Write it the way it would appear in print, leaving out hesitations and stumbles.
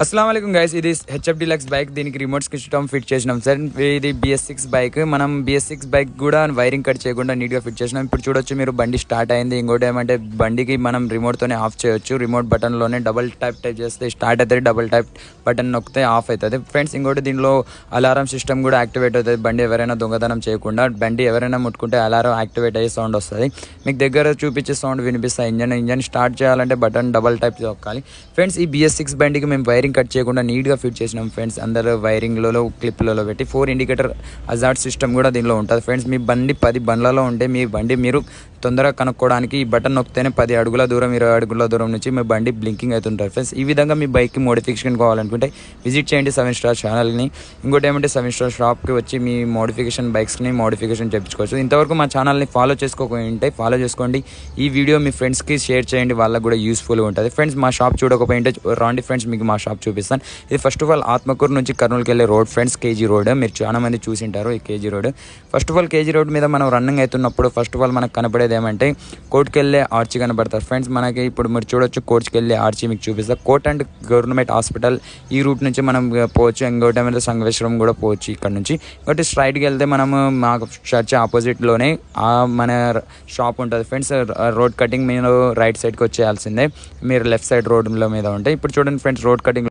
అస్సలం వాలేకుమ్ గైస్, ఇది HF deluxe bike. దీనికి రిమోట్ సిస్టమ్ ఫిట్ చేసినాం సార్. ఇది BS6 బైక్. మనం BS6 బైక్ కూడా వైరింగ్ కట్ చేయకుండా నీట్గా ఫిట్ చేసినాం. ఇప్పుడు చూడొచ్చు మీరు, బండి స్టార్ట్ అయింది. ఇంకోటి ఏమంటే బండికి మనం రిమోట్తోనే ఆఫ్ చేయొచ్చు. రిమోట్ బటన్లోనే డబల్ టైప్ చేస్తే స్టార్ట్ అవుతుంది, డబల్ టైప్ బటన్ నొక్కితే ఆఫ్ అవుతుంది ఫ్రెండ్స్. ఇంకోటి దీనిలో అలారం సిస్టమ్ కూడా యాక్టివేట్ అవుతుంది. బండి ఎవరైనా దొంగతనం చేయకుండా, బండి ఎవరైనా ముట్టుకుంటే అలారం యాక్టివేట్ అయ్యే సౌండ్ వస్తుంది. మీకు దగ్గర చూపించే సౌండ్ వినిపిస్తుంది. ఇంజన్ స్టార్ట్ చేయాలంటే బటన్ డబల్ టైప్ నొక్కాలి ఫ్రెండ్స్. ఈ BS6 బండికి మేము వైరింగ్ కట్ చేయకుండా నీట్గా ఫిట్ చేసినాం ఫ్రెండ్స్. అందరూ వైరింగ్లలో క్లిప్లలో పెట్టి 4 ఇండికేటర్ హజార్డ్ సిస్టమ్ కూడా దీనిలో ఉంటుంది ఫ్రెండ్స్. మీ బండి 10 బండ్లలో ఉంటే మీ బండి మీరు తొందరగా కనుక్కోవడానికి ఈ బటన్ నొక్కితేనే 10 అడుగుల దూరం 20 అడుగుల దూరం నుంచి మీ బండి బ్లింకింగ్ అవుతుంటారు ఫ్రెండ్స్. ఈ విధంగా మీ బైక్కి మోడిఫికేషన్ కావాలనుకుంటే విజిట్ చేయండి 7 స్టార్ ఛానల్ని. ఇంకోటి ఏమంటే 7 స్టార్ షాప్కి వచ్చి మీ మోడిఫికేషన్ బైక్స్ని మోడిఫికేషన్ చేయించుకోవచ్చు. ఇంతవరకు మా ఛానల్ని ఫాలో చేసుకోకపోయింటే ఫాలో చేసుకోండి. ఈ వీడియో మీ ఫ్రెండ్స్కి షేర్ చేయండి, వాళ్ళకు కూడా యూస్ఫుల్గా ఉంటుంది ఫ్రెండ్స్. మా షాప్ చూడకపోయింటే రాండి ఫ్రెండ్స్, మీకు మా షాప్ చూపిస్తాను. ఇది ఫస్ట్ ఆఫ్ ఆల్ ఆత్మకూరు నుంచి కర్నూలుకి వెళ్ళే రోడ్ ఫ్రెండ్స్, కేజీ రోడ్. మీరు చాలా మంది చూసింటారు ఈ KG road. First of all KG road మీద మనం రన్నింగ్ అవుతున్నప్పుడు ఫస్ట్ ఆఫ్ ఆల్ మనకు కనపడేది ఏమంటే కోర్టుకి వెళ్ళే ఆర్చి కనబడతారు ఫ్రెండ్స్. మనకి ఇప్పుడు మీరు చూడొచ్చు, కోర్టుకి వెళ్ళే ఆర్చి మీకు చూపిస్తారు. కోర్ట్ అండ్ గవర్నమెంట్ హాస్పిటల్ ఈ రూట్ నుంచి మనం పోవచ్చు. ఇంకోటి ఏమైతే సంగవేశ్వరం కూడా పోవచ్చు ఇక్కడ నుంచి. ఇంకోటి స్ట్రైట్కి వెళ్తే మనము మా చర్చ్ ఆపోజిట్లోనే మన షాప్ ఉంటుంది ఫ్రెండ్స్. రోడ్ కటింగ్ మీరు రైట్ సైడ్కి వచ్చేయాల్సిందే, మీరు లెఫ్ట్ సైడ్ రోడ్ల మీద ఉంటాయి. ఇప్పుడు చూడండి ఫ్రెండ్స్, రోడ్ కటింగ్